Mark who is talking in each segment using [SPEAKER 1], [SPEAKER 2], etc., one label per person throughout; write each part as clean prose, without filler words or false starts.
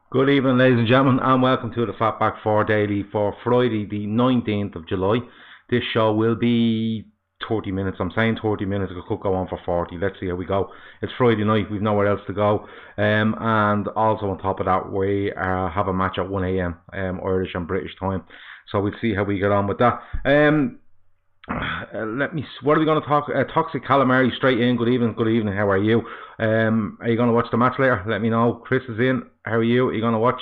[SPEAKER 1] Good evening, ladies and gentlemen, and welcome to the Fatback 4 Daily for Friday, the 19th of July. This show will be 30 minutes. I'm saying 30 minutes, it could go on for 40. Let's see how we go. It's Friday night, we've nowhere else to go. And also on top of that, we have a match at 1 a.m. Irish and British time. So we'll see how we get on with that. What are we going to talk? Toxic Calamari straight in. Good evening. How are you? Are you going to watch the match later? Let me know. Chris is in. How are you? Are you going to watch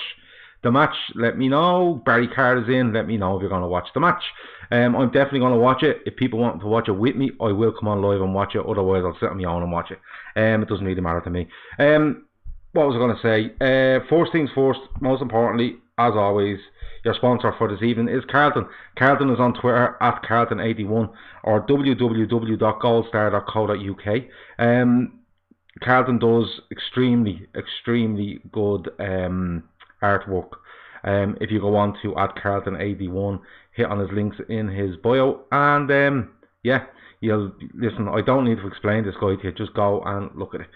[SPEAKER 1] the match? Let me know. Barry Carr is in. Let me know if you're going to watch the match. I'm definitely going to watch it. If people want to watch it with me, I will come on live and watch it. Otherwise, I'll sit on my own and watch it. It doesn't really matter to me. What was I going to say? First things first, most importantly, as always, your sponsor for this evening is Carlton. Carlton is on Twitter at Carlton81 or www.goldstar.co.uk. Carlton does extremely good artwork. If you go on to at Carlton81, hit on his links in his bio, and you'll listen. I don't need to explain this guy to you. Just go and look at it.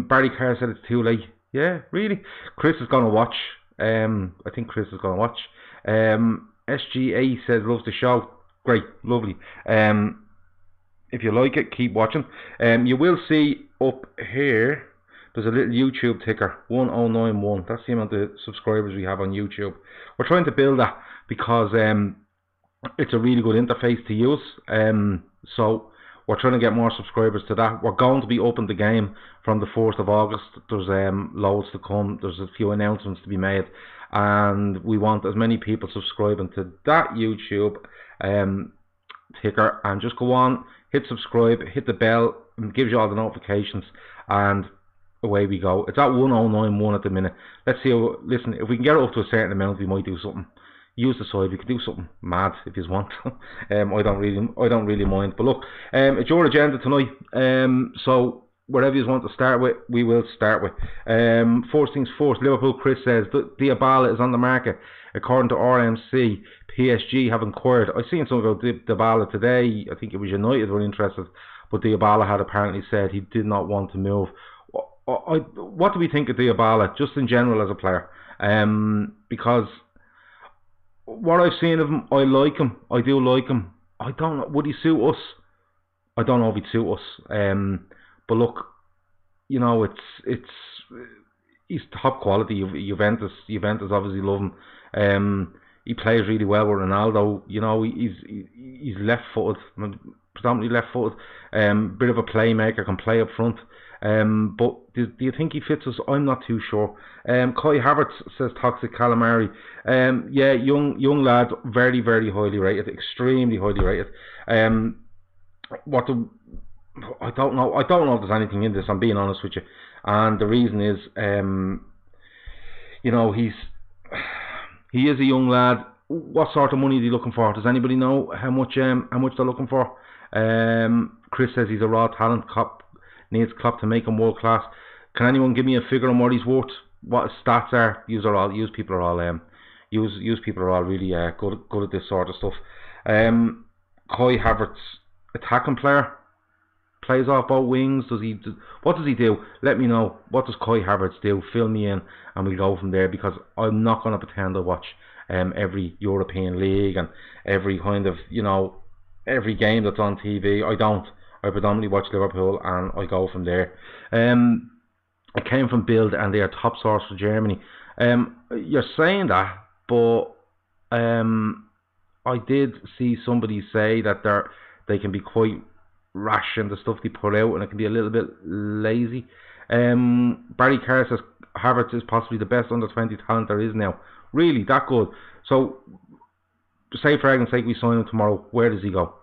[SPEAKER 1] Barry Carr said it's too late. Yeah, really. Chris is gonna watch. I think Chris is gonna watch. SGA says loves the show. Great, lovely. If you like it, keep watching. You will see up here there's a little YouTube ticker, 1091. That's the amount of subscribers we have on YouTube. We're trying to build that because it's a really good interface to use. So we're trying to get more subscribers to that. We're going to be upping the game from the 4th of August. There's loads to come. There's a few announcements to be made. And we want as many people subscribing to that YouTube ticker. And just go on, hit subscribe, hit the bell. It gives you all the notifications. And away we go. It's at 1091 at the minute. Let's see how, listen, if we can get it up to a certain amount, we might do something. Use the side, we can do something mad if you want. I don't really mind. But look, it's your agenda tonight. So whatever you want to start with, we will start with. First things first, Liverpool. Chris says Dybala is on the market. According to RMC, PSG have inquired. I seen something about Dybala today. I think it was United were interested, but Dybala had apparently said he did not want to move. What do we think of Dybala, just in general as a player? Because what I've seen of him, I like him. I do like him. I don't know, would he suit us? I don't know if he'd suit us. But look, you know, he's top quality. Juventus obviously love him. He plays really well with Ronaldo. You know, he's left-footed, predominantly left-footed. Bit of a playmaker, can play up front. But do you think he fits us? I'm not too sure. Kai Havertz says Toxic Calamari. Yeah, young lad, very highly rated, extremely highly rated. I don't know if there's anything in this. I'm being honest with you, and the reason is, you know, he is a young lad. What sort of money is he looking for? Does anybody know how much they're looking for? Chris says he's a raw talent. Needs Klopp to make him world class. Can anyone give me a figure on what he's worth? What his stats are? Use people are all really good at this sort of stuff. Kai Havertz, attacking player, plays off both wings. What does he do? Let me know. What does Kai Havertz do? Fill me in, and we'll go from there. Because I'm not going to pretend to watch every European league and every kind of, you know, every game that's on TV. I don't. I predominantly watch Liverpool and I go from there. I came from Bild and they are top source for Germany. You're saying that, but I did see somebody say that they can be quite rash in the stuff they put out and it can be a little bit lazy. Barry Carr says Havertz is possibly the best under 20 talent there is now. Really, that good. So, say for argument's sake we sign him tomorrow, where does he go?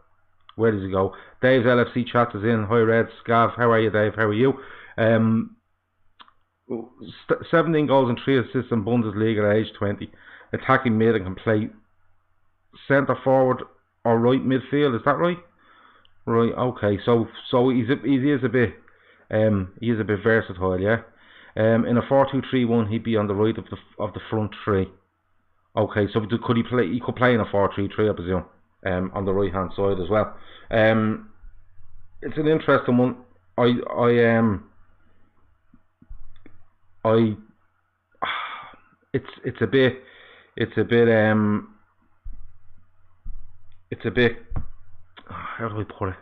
[SPEAKER 1] Dave's LFC chat is in. Hi Red, Scav, how are you, Dave? How are you? 17 goals and 3 assists in Bundesliga at age 20. Attacking mid and can play centre forward or right midfield. Is that right? Right. Okay. So he is a bit versatile. Yeah. In a 4-2-3-1, he'd be on the right of the front three. Okay. So could he play? He could play in a 4-3-3, I presume. On the right hand side as well. It's an interesting one. it's a bit it's a bit it's a bit how do I put it?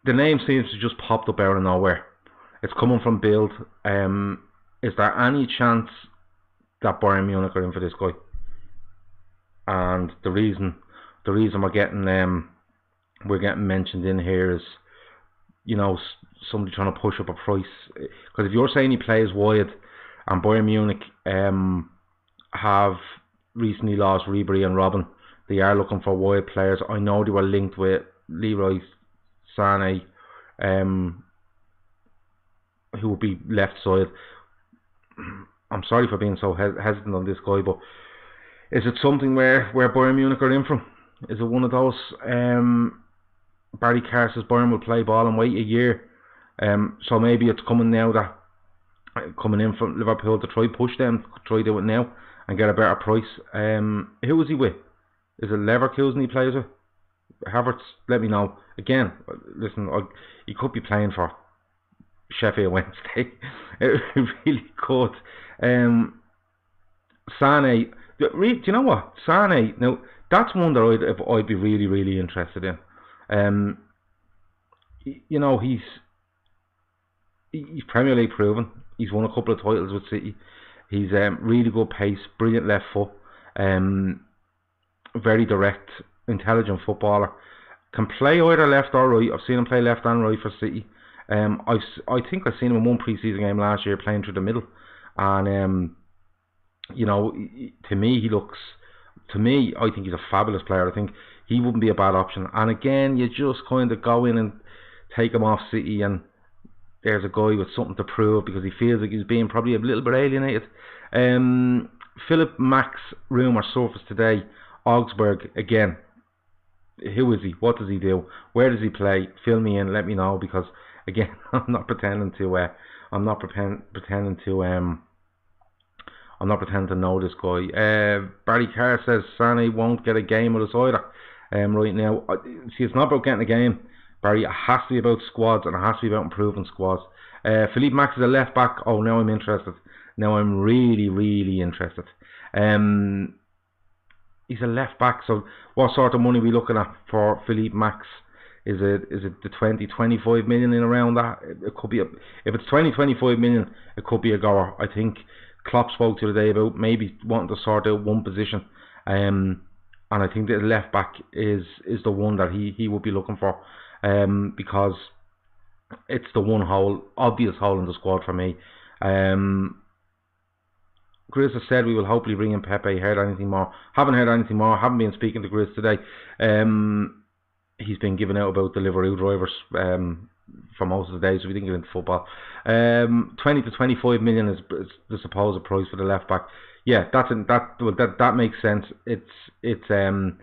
[SPEAKER 1] The name seems to just popped up out of nowhere. It's coming from Build. Is there any chance that Bayern Munich are in for this guy? And the reason we're getting mentioned in here is, you know, somebody trying to push up a price. Because if you're saying he plays wide, and Bayern Munich have recently lost Ribery and Robin, they are looking for wide players. I know they were linked with Leroy Sané, who will be left side. I'm sorry for being so hesitant on this guy, but is it something where Bayern Munich are in from? Is it one of those Barry Carr says Bayern will play ball and wait a year? So maybe it's coming now that coming in from Liverpool to try push them, try do it now and get a better price. Who is he with? Is it Leverkusen he plays with? Havertz, let me know. Again, listen, he could be playing for Sheffield Wednesday. It really could. Sané, do you know what? Sané, now that's one that I'd be really, really interested in. You know, he's Premier League proven. He's won a couple of titles with City. He's really good pace, brilliant left foot, very direct, intelligent footballer. Can play either left or right. I've seen him play left and right for City. I think I've seen him in one pre-season game last year playing through the middle, and you know, to me I think he's a fabulous player. I think he wouldn't be a bad option. And again, you just kind of go in and take him off City, and there's a guy with something to prove because he feels like he's being probably a little bit alienated. Philip Max rumour surfaced today. Augsburg again. Who is he? What does he do? Where does he play? Fill me in. Let me know, because again, I'm not pretending to know this guy. Barry Carr says Sané won't get a game with us either. Right now, see, it's not about getting a game, Barry. It has to be about squads, and it has to be about improving squads. Philippe Max is a left back. Oh, now I'm interested. Now I'm really, really interested. He's a left back. So, what sort of money are we looking at for Philippe Max? Is it the 20-25 million in around that? It could be if it's 20-25 million, it could be a goer. I think Klopp spoke to the day about maybe wanting to sort out one position, and I think the left back is the one that he would be looking for, because it's the one obvious hole in the squad for me. Grizz has said we will hopefully bring in Pepe. Heard anything more? Haven't heard anything more. Haven't been speaking to Grizz today. He's been giving out about Deliveroo drivers for most of the days, so we didn't get into football. 20-25 million is the supposed price for the left back. Yeah, that makes sense. It's a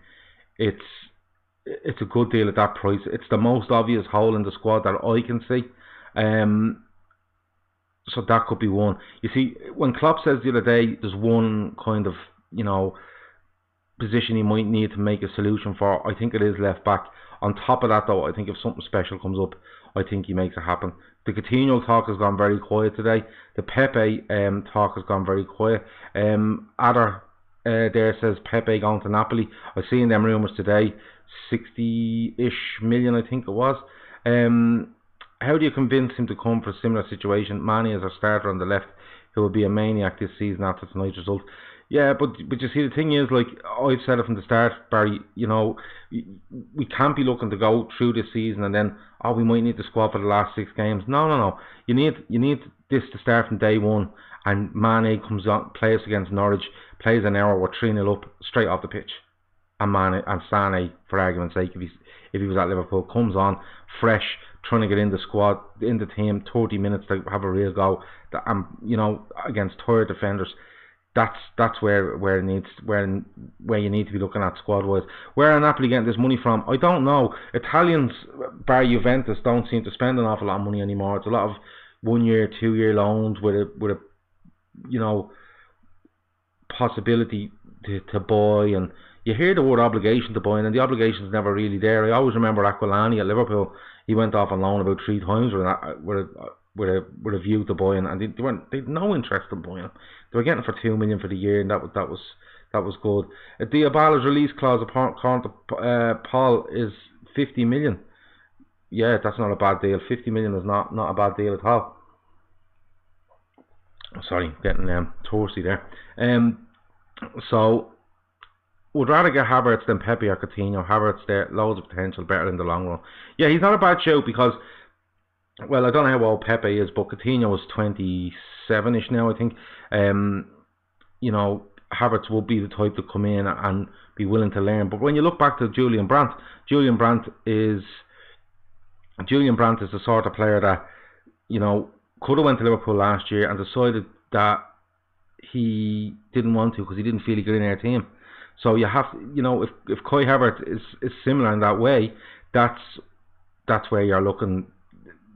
[SPEAKER 1] good deal at that price. It's the most obvious hole in the squad that I can see. So that could be one. You see, when Klopp says the other day, there's one kind of, you know, position he might need to make a solution for, I think it is left back. On top of that, though, I think if something special comes up, I think he makes it happen. The Coutinho talk has gone very quiet today. The Pepe talk has gone very quiet. Adder there says Pepe going to Napoli. I've seen them rumours today, 60-ish million, I think it was. How do you convince him to come for a similar situation? Mane is our starter on the left, who will be a maniac this season after tonight's result. Yeah, but you see, the thing is, like I've said it from the start, Barry, you know, we can't be looking to go through this season and then, we might need the squad for the last 6 games. No. You need this to start from day one, and Mane comes on, plays against Norwich, plays an hour, we're 3-0 up, straight off the pitch. And Mane and Sané, for argument's sake, if he was at Liverpool, comes on fresh, trying to get in the squad, in the team, 30 minutes to have a real go, you know, against tired defenders. That's where you need to be looking at squad wise. Where are Napoli getting this money from? I don't know. Italians, bar Juventus, don't seem to spend an awful lot of money anymore. It's a lot of 1-year, 2-year loans with a you know, possibility to buy, and you hear the word obligation to buy, and the obligation's never really there. I always remember Aquilani at Liverpool. He went off on loan about 3 times with with a view to buying, and they had no interest in buying him. They were getting for 2 million for the year, and that was good. Diabala's release clause according to Paul is 50 million. Yeah, that's not a bad deal. 50 million is not a bad deal at all. Sorry, getting thirsty there. So would rather get Havertz than Pepe or Coutinho. Havertz there, loads of potential, better in the long run. Yeah, he's not a bad shout because, well, I don't know how old Pepe is, but Coutinho is 27ish now, I think. You know, Havertz will be the type to come in and be willing to learn. But when you look back to Julian Brandt is the sort of player that, you know, could have went to Liverpool last year and decided that he didn't want to because he didn't feel he got in our team. So you have to, you know, if Kai Havertz is similar in that way, that's where you're looking,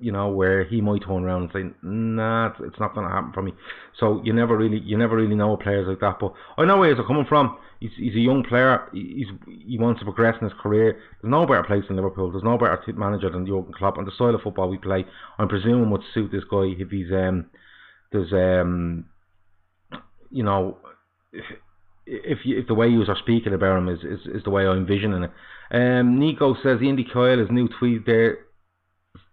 [SPEAKER 1] you know, where he might turn around and say, nah, it's not going to happen for me. So you never really know players like that. But I know where he's coming from. He's a young player. He wants to progress in his career. There's no better place in Liverpool. There's no better manager than Jurgen Klopp. And the style of football we play, I'm presuming, would suit this guy if he's you know, if the way you are speaking about him is the way I'm envisioning it. Nico says Indy Kyle, his new tweet there.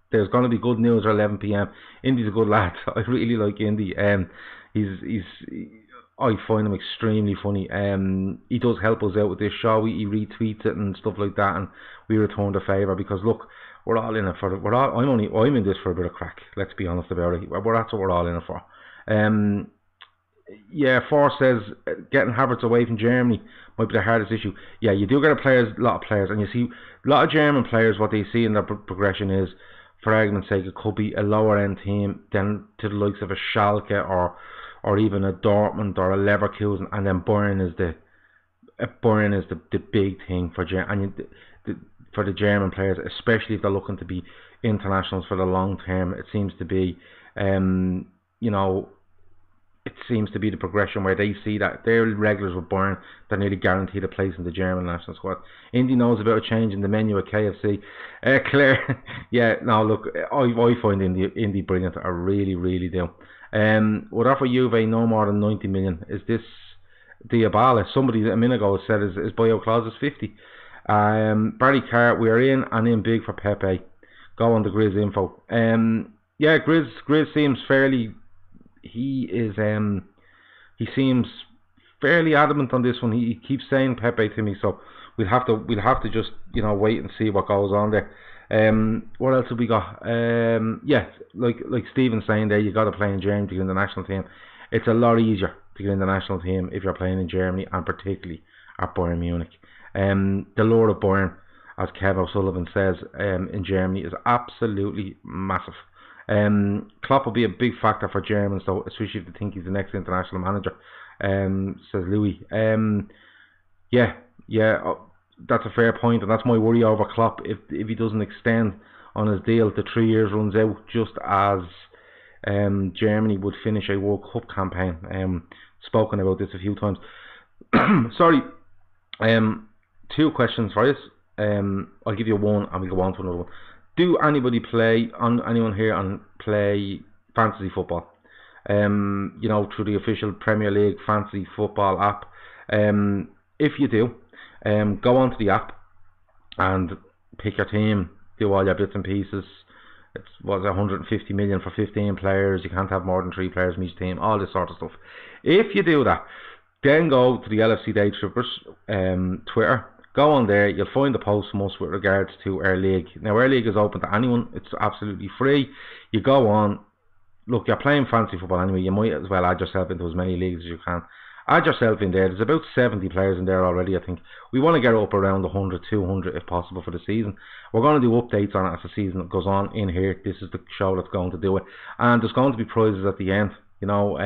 [SPEAKER 1] There's going to be good news at 11 p.m. Indy's a good lad. I really like Indy. I find him extremely funny. He does help us out with this show. He retweets it and stuff like that, and we return the favour because look, we're all in it for. I'm in this for a bit of crack. Let's be honest about it. But that's what we're all in it for. Yeah, Force says getting Havertz away from Germany might be the hardest issue. Yeah, you do get a lot of players, and you see a lot of German players. What they see in their progression is, for argument's sake, it could be a lower end team than to the likes of a Schalke or even a Dortmund or a Leverkusen, and then Bayern is the big thing for for the German players, especially if they're looking to be internationals for the long term. It seems to be, you know, it seems to be the progression where they see that they're regulars with Bayern, they're nearly guaranteed a place in the German national squad. Indy knows about a change in the menu at KFC. Claire, yeah, no, look, I find Indy brilliant. I really, really do. Would offer Juve no more than 90 million. Is this Diabala? Somebody a minute ago said his buyout clause is 50. Barry Carr, we are in big for Pepe. Go on the Grizz info. Yeah, Grizz seems fairly. He seems fairly adamant on this one. He keeps saying Pepe to me, so we'll have to just, you know, wait and see what goes on there. What else have we got? Yeah, like Stephen's saying there, you got to play in Germany to get in the national team. It's a lot easier to get in the national team if you're playing in Germany, and particularly at Bayern Munich. The lure of Bayern, as Kev O'Sullivan says, in Germany is absolutely massive. Klopp will be a big factor for Germans, though, especially if they think he's the next international manager, says Louis. Yeah, that's a fair point, and that's my worry over Klopp. If he doesn't extend on his deal, the 3 years runs out just as Germany would finish a World Cup campaign. Spoken about this a few times. Sorry. 2 questions for you. I'll give you one and we'll go on to another one. Do anyone here play fantasy football? You know, through the official Premier League fantasy football app. If you do, go onto the app and pick your team, do all your bits and pieces. It was 150 million for 15 players. You can't have more than 3 players from each team. All this sort of stuff. If you do that, then go to the LFC Day Trippers Twitter. Go on there, you'll find the post from us with regards to our league. Now, our league is open to anyone. It's absolutely free. You go on. Look, you're playing fantasy football anyway. You might as well add yourself into as many leagues as you can. Add yourself in there. There's about 70 players in there already, I think. We want to get up around 100, 200 if possible for the season. We're going to do updates on it as the season goes on in here. This is the show that's going to do it. And there's going to be prizes at the end. You know,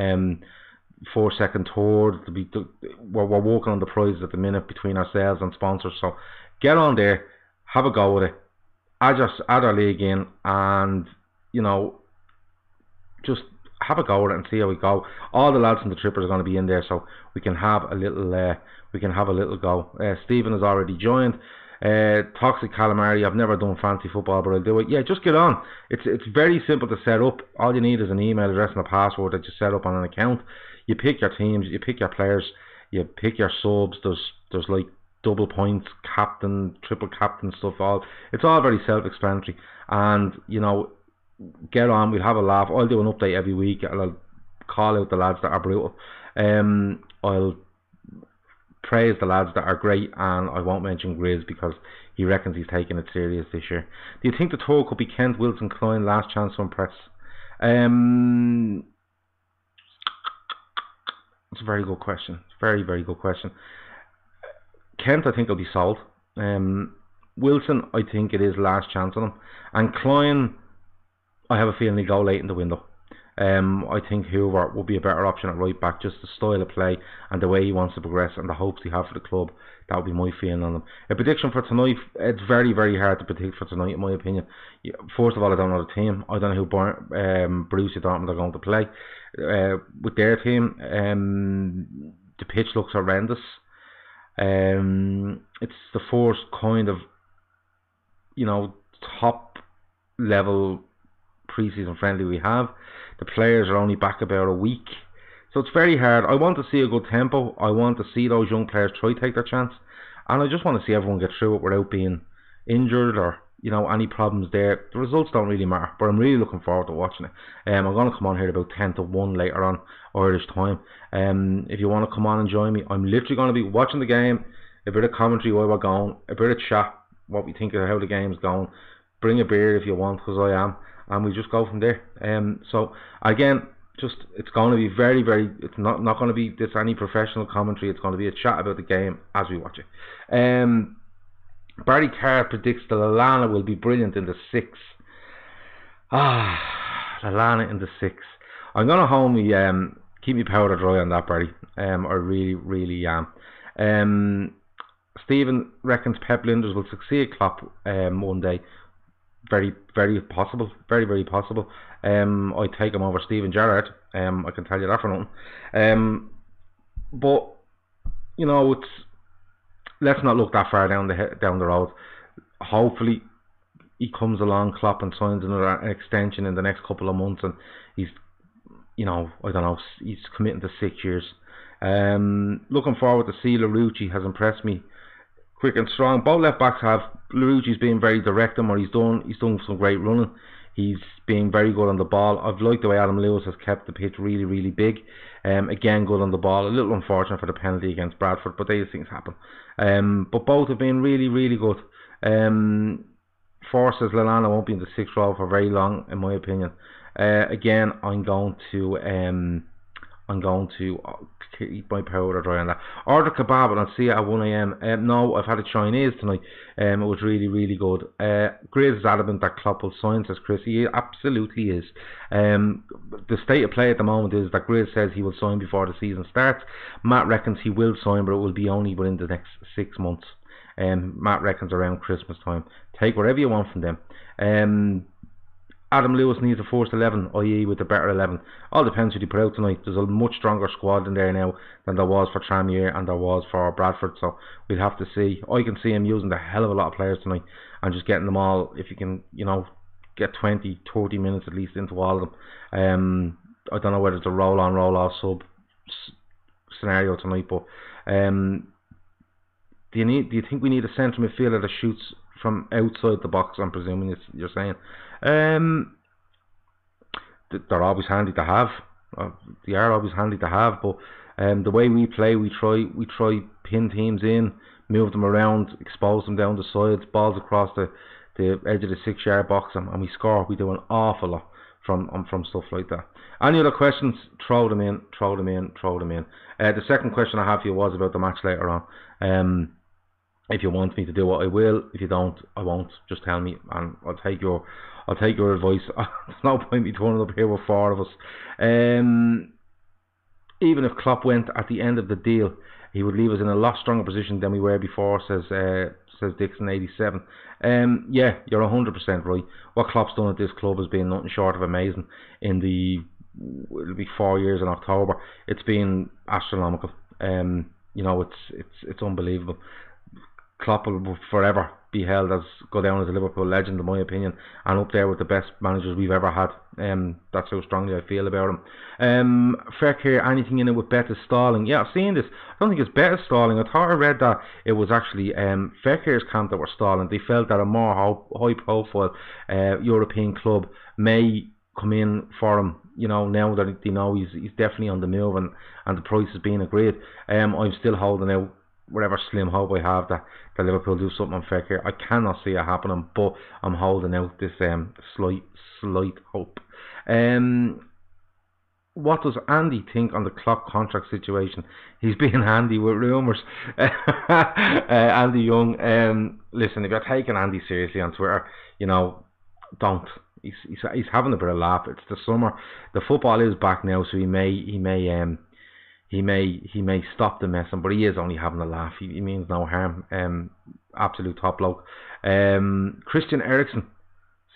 [SPEAKER 1] 4th, 2nd, 3rd. We're working on the prizes at the minute between ourselves and sponsors. So get on there, have a go with it, add our league in, and, you know, just have a go with it and see how we go. All the lads from the Trippers are going to be in there, so we can have a little go. Stephen has already joined. Toxic Calamari, I've never done fancy football, but I'll do it. Yeah, just get on. It's very simple to set up. All you need is an email address and a password that you set up on an account. You pick your teams, you pick your players, you pick your subs. There's like double points, captain, triple captain stuff. It's all very self-explanatory, and get on. We'll have a laugh. I'll do an update every week. I'll call out the lads that are brutal. I'll praise the lads that are great, and I won't mention Grizz because he reckons he's taking it serious this year. Do you think the tour could be Kent, Wilson, Klein, last chance to impress? It's a very good question. Very, very good question. Kent, I think, will be sold. Wilson, I think it is last chance on him. And Klein, I have a feeling he'll go late in the window. I think Hoover will be a better option at right back, just the style of play and the way he wants to progress and the hopes he has for the club. That would be my feeling on him. A prediction for tonight, it's very, very hard to predict for tonight, in my opinion. First of all, I don't know the team. I don't know who Borussia Dortmund are going to play. With their team, the pitch looks horrendous. It's the first kind of, top level pre-season friendly we have. The players are only back about a week, so it's very hard. I want to see a good tempo. I want to see those young players try to take their chance, and I just want to see everyone get through it without being injured or any problems there. The results don't really matter, but I'm really looking forward to watching it. I'm going to come on here about 10 to 1 later on Irish time. If you want to come on and join me, I'm literally going to be watching the game, a bit of commentary while we're going, a bit of chat, what we think of how the game's going. Bring a beer if you want, because I am, and we just go from there. So again, it's going to be very, very. It's not going to be this any professional commentary. It's going to be a chat about the game as we watch it. Barry Carr predicts that Lallana will be brilliant in the 6. Lallana in the 6. I'm going to hold me, keep me powder dry on that, Barry. I really, really am. Stephen reckons Pep Linders will succeed Klopp one day. Very, very possible. Very, very possible. I'd take him over Steven Gerrard. I can tell you that for nothing. But it's, let's not look that far down the road. Hopefully, he comes along, Klopp, and signs another extension in the next couple of months, and he's, I don't know, he's committing to 6 years. Looking forward to see Larouci. Has impressed me. Quick and strong. Both left backs have. Larouci's been very direct, or he's done some great running. He's been very good on the ball. I've liked the way Adam Lewis has kept the pitch really, really big. Again, good on the ball. A little unfortunate for the penalty against Bradford, but these things happen. But both have been really, really good. Forces Lallana won't be in the 6th role for very long, in my opinion. Again, I'm going to keep my powder dry on that. Order kebab and I'll see it at 1 AM. No, I've had a Chinese tonight. It was really, really good. Grizz is adamant that Klopp will sign, says Chris. He absolutely is. The state of play at the moment is that Grizz says he will sign before the season starts. Matt reckons he will sign, but it will be only within the next 6 months. Matt reckons around Christmas time. Take whatever you want from them. Adam Lewis needs a first 11, i.e. with the better 11. All depends who they put out tonight. There's a much stronger squad in there now than there was for Tranmere and there was for Bradford, so we'll have to see. I can see him using the hell of a lot of players tonight and just getting them all, if you can, get 20, 30 minutes at least into all of them. I don't know whether it's a roll-on, roll-off sub scenario tonight, but do you think we need a centre midfielder that shoots from outside the box? I'm presuming you're saying. They're always handy to have. They are always handy to have, but the way we play, we try pin teams in, move them around, expose them down the sides, balls across the edge of the 6-yard box, and we score. We do an awful lot from stuff like that. Any other questions? Throw them in. The second question I have for you was about the match later on. If you want me to do it, I will. If you don't, I won't. Just tell me, and I'll take your advice. There's no point me turning up here with 4 of us. Even if Klopp went at the end of the deal, he would leave us in a lot stronger position than we were before, says Dixon 87. Yeah, you're 100% right. What Klopp's done at this club has been nothing short of amazing. It'll be 4 years in October. It's been astronomical. It's unbelievable. Klopp will forever be held as go down as a Liverpool legend in my opinion, and up there with the best managers we've ever had. That's how strongly I feel about him. Fekir, anything in it with Betis stalling? Yeah, I've seen this. I don't think it's Betis stalling. I thought I read that it was actually Fekir's camp that were stalling. They felt that a more high profile European club may come in for him, you know, now that they know he's definitely on the move, and the price is being agreed. I'm still holding out whatever slim hope I have that Liverpool do something on Fekir. I cannot see it happening, but I'm holding out this slight hope. What does Andy think on the Klopp contract situation? He's being handy with rumours. Andy Young, listen, if you're taking Andy seriously on Twitter, you know, don't. He's having a bit of a laugh. It's the summer. The football is back now, so he may stop the messing, but he is only having a laugh. He means no harm. Absolute top bloke. Christian Eriksen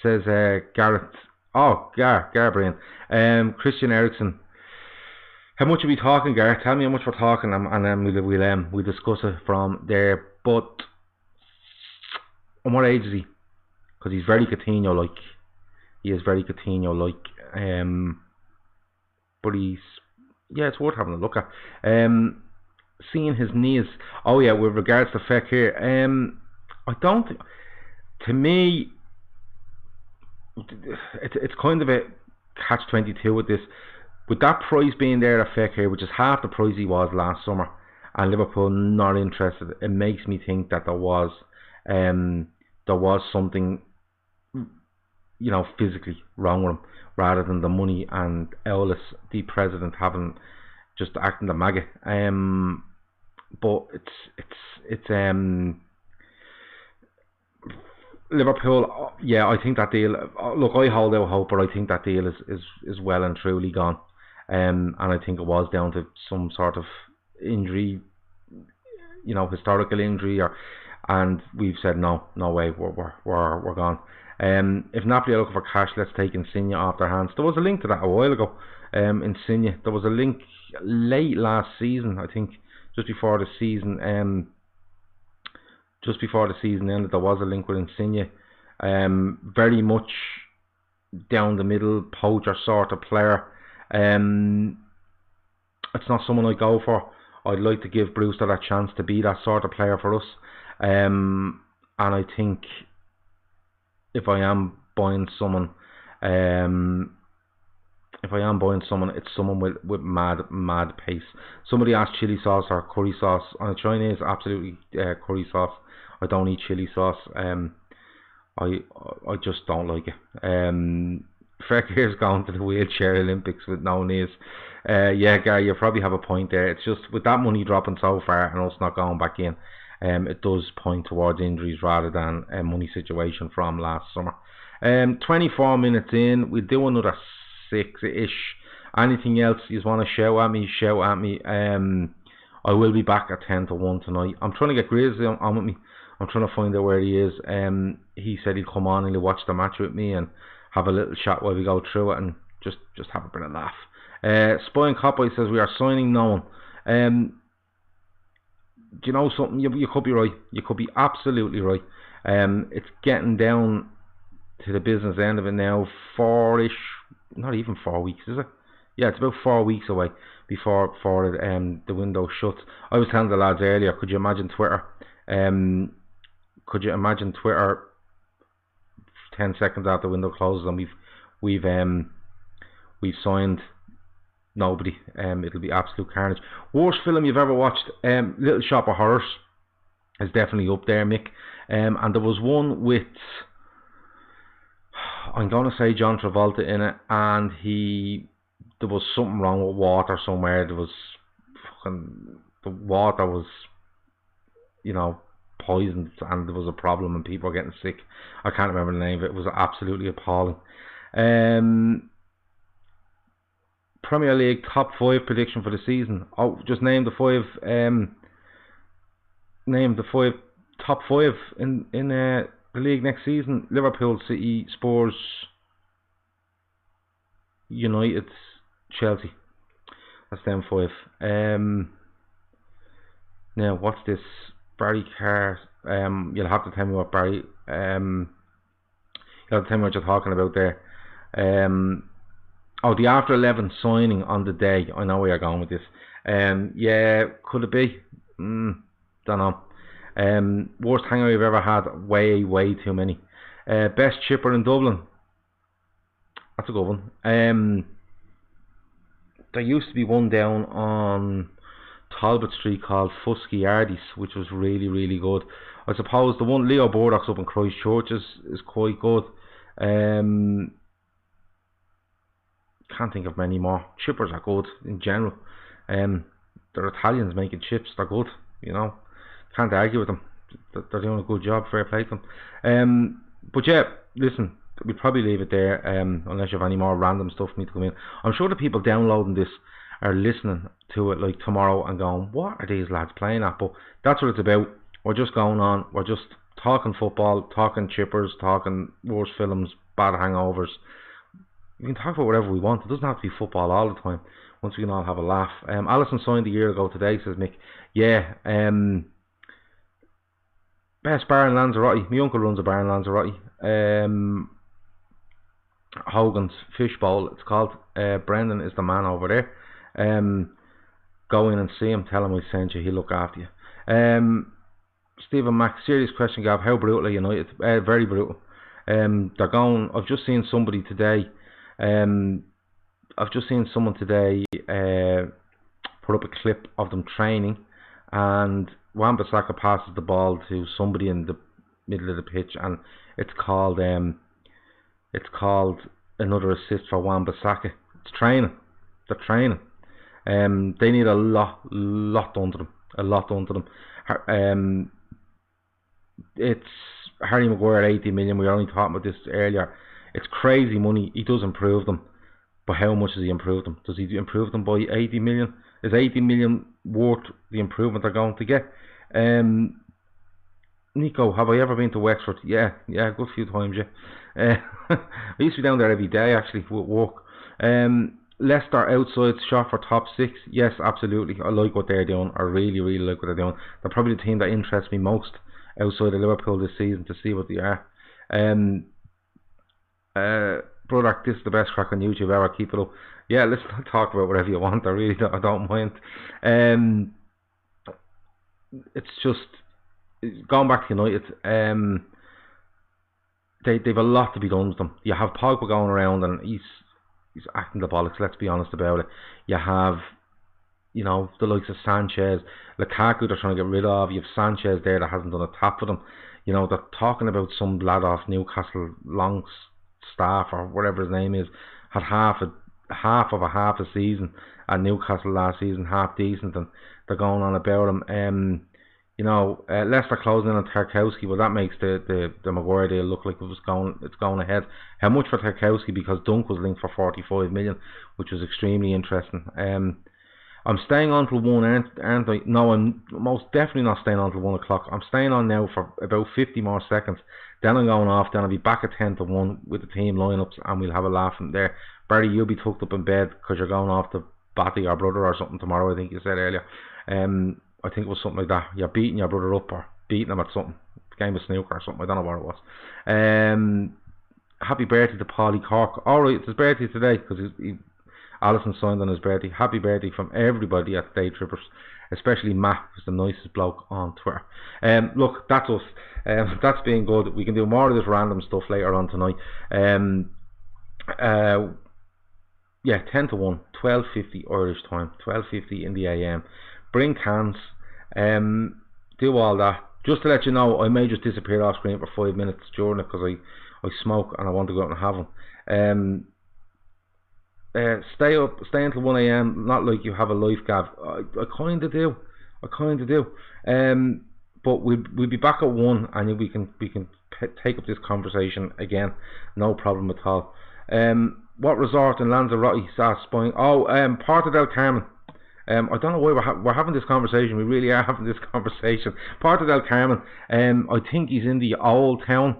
[SPEAKER 1] says Gareth. Oh, Gareth. Christian Eriksen. How much are we talking, Gareth? Tell me how much we're talking, and then we'll discuss it from there. But and what age is he? Because he's very Coutinho like. He is very Coutinho like. But he's, yeah, it's worth having a look at. Seeing his knees. Oh yeah, with regards to Fekir, I don't. To me, it's kind of a catch-22 with this. With that price being there at Fekir, which is half the price he was last summer, and Liverpool not interested, it makes me think that there was something, you know, physically wrong with him, rather than the money and Eolas, the president, having just acting the maggot. But it's Liverpool. Yeah, I think that deal. Look, I hold out hope, but I think that deal is well and truly gone. And I think it was down to some sort of injury, you know, historical injury, and we've said no way, we're gone. If Napoli are looking for cash, let's take Insigne off their hands. There was a link to that a while ago. Insigne, there was a link late last season, I think, just before the season ended. There was a link with Insigne. Very much down the middle, poacher sort of player. It's not someone I go for. I'd like to give Brewster that chance to be that sort of player for us. And I think if I am buying someone, it's someone with mad pace. Somebody asked chili sauce or curry sauce. On a Chinese, absolutely curry sauce. I don't eat chili sauce. I just don't like it. Fekir's going to the wheelchair Olympics with no knees. Yeah, Gary, you probably have a point there. It's just with that money dropping so far and us not going back in, it does point towards injuries rather than a money situation from last summer. 24 minutes in, we'll do another 6-ish. Anything else you want to shout at me, shout at me. I will be back at 10 to 1 tonight. I'm trying to get Grizzly on with me. I'm trying to find out where he is. He said he'd come on and he'll watch the match with me and have a little chat while we go through it and just have a bit of laugh. Spy and Copper says we are signing no one. Do you know something? You could be right. You could be absolutely right. It's getting down to the business end of it now. 4-ish, not even 4 weeks, is it? Yeah, it's about 4 weeks away before the window shuts. I was telling the lads earlier, could you imagine Twitter? Could you imagine Twitter 10 seconds after the window closes and we've signed nobody? It'll be absolute carnage. Worst film you've ever watched? Little Shop of Horrors is definitely up there, Mick. And there was one with, I'm going to say John Travolta in it, and there was something wrong with water somewhere. There was the water was, you know, poisoned, and there was a problem and people were getting sick. I can't remember the name of it. It was absolutely appalling. Premier League top 5 prediction for the season. Oh, just name the 5. Name the 5 top 5 in the league next season. Liverpool, City, Spurs, United, Chelsea. That's them 5. Now what's this? Barry Carr. You'll have to tell me what Barry. You'll have to tell me what you're talking about there. Oh, the after 11 signing on the day. I know where you're going with this. Yeah, could it be? Don't know. Worst hangover you've ever had? Way too many. Best chipper in Dublin? That's a good one. There used to be one down on Talbot Street called Fusky Ardis, which was really good. I suppose the one Leo Burdock's up in Christchurch is quite good. Can't think of many more. Chippers are good in general. They're Italians making chips. They're good. You know, can't argue with them. They're doing a good job. Fair play to them. But yeah, listen, we'll probably leave it there. Unless you have any more random stuff for me to come in. I'm sure the people downloading this are listening to it like tomorrow and going, what are these lads playing at? But that's what it's about. We're just going on. We're just talking football, talking chippers, talking worst films, bad hangovers. We can talk about whatever we want. It doesn't have to be football all the time. Once we can all have a laugh. Alison signed a year ago today, says Mick. Yeah. Best bar in Lanzarote. My uncle runs a bar in Lanzarote. Hogan's Fish Bowl, it's called. Brendan is the man over there. Go in and see him. Tell him I sent you. He'll look after you. Stephen Mack, serious question, Gav. How brutal are United? Very brutal. They're going. I've just seen somebody today. I've just seen someone today put up a clip of them training, and Wan-Bissaka passes the ball to somebody in the middle of the pitch, and it's called another assist for Wan-Bissaka. It's training. They're training. They need a lot done to them. A lot done to them. It's Harry Maguire at 80 million. We were only talking about this earlier. It's crazy money. He does improve them, but how much does he improve them? Does he improve them by 80 million? Is 80 million worth the improvement they're going to get? Nico, have I ever been to Wexford? Yeah, a good few times, yeah. I used to be down there every day, actually, with work. Leicester outside shot for top 6. Yes, absolutely. I like what they're doing. I really like what they're doing. They're probably the team that interests me most outside of Liverpool this season, to see what they are. Brother, this is the best crack on YouTube ever. Keep it up. Yeah, let's talk about whatever you want. I really don't mind. It's just going back to United. They've a lot to be done with them. You have Pogba going around and he's acting the bollocks. Let's be honest about it. You have, the likes of Sanchez, Lukaku. They're trying to get rid of. You have Sanchez there that hasn't done a tap for them. They're talking about some lad off Newcastle, Longstaff or whatever his name is, had half a season at Newcastle last season, half decent, and they're going on about him. Leicester closing in on Tarkowski, well, that makes the Maguire deal look like it's going ahead. How much for Tarkowski? Because Dunk was linked for 45 million, which was extremely interesting. I'm staying on till 1, aren't I? No, I'm most definitely not staying on till 1 o'clock. I'm staying on now for about 50 more seconds. Then I'm going off. Then I'll be back at 10 to 1 with the team lineups, and we'll have a laugh from there. Barry, you'll be tucked up in bed because you're going off to batty your brother or something tomorrow, I think you said earlier. I think it was something like that. You're beating your brother up or beating him at something. Game of snooker or something. I don't know what it was. Happy birthday to Paulie Cork. Alright, it's his birthday today because Alison signed on his birthday. Happy birthday from everybody at Day Trippers, especially Matt, who's the nicest bloke on Twitter. Look, that's us. That's being good. We can do more of this random stuff later on tonight. 10 to 1, 12:50 Irish time, 12:50 in the AM. Bring cans, do all that. Just to let you know, I may just disappear off screen for 5 minutes during it because I smoke and I want to go out and have them. Stay until 1 AM, not like you have a life, Gav. I kind of do. But we'll be back at 1 and we can take up this conversation again. No problem at all. What resort in Lanzarote? Spying. Porta del Carmen. I don't know why we're having this conversation. We really are having this conversation. Porta del Carmen. I think he's in the old town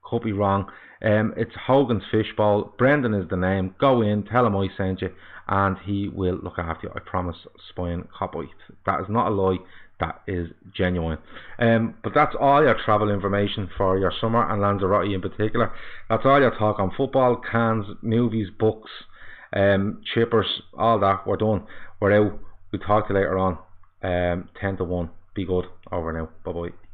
[SPEAKER 1] Could be wrong. It's Hogan's Fishbowl. Brendan is the name. Go in, tell him I sent you, and he will look after you. I promise. Spine copyright. That is not a lie. That is genuine. But that's all your travel information for your summer, and Lanzarote in particular. That's all your talk on football, cans, movies, books, chippers, all that. We're done. We're out. We'll talk to you later on. 10 to 1. Be good. Over now. Bye bye.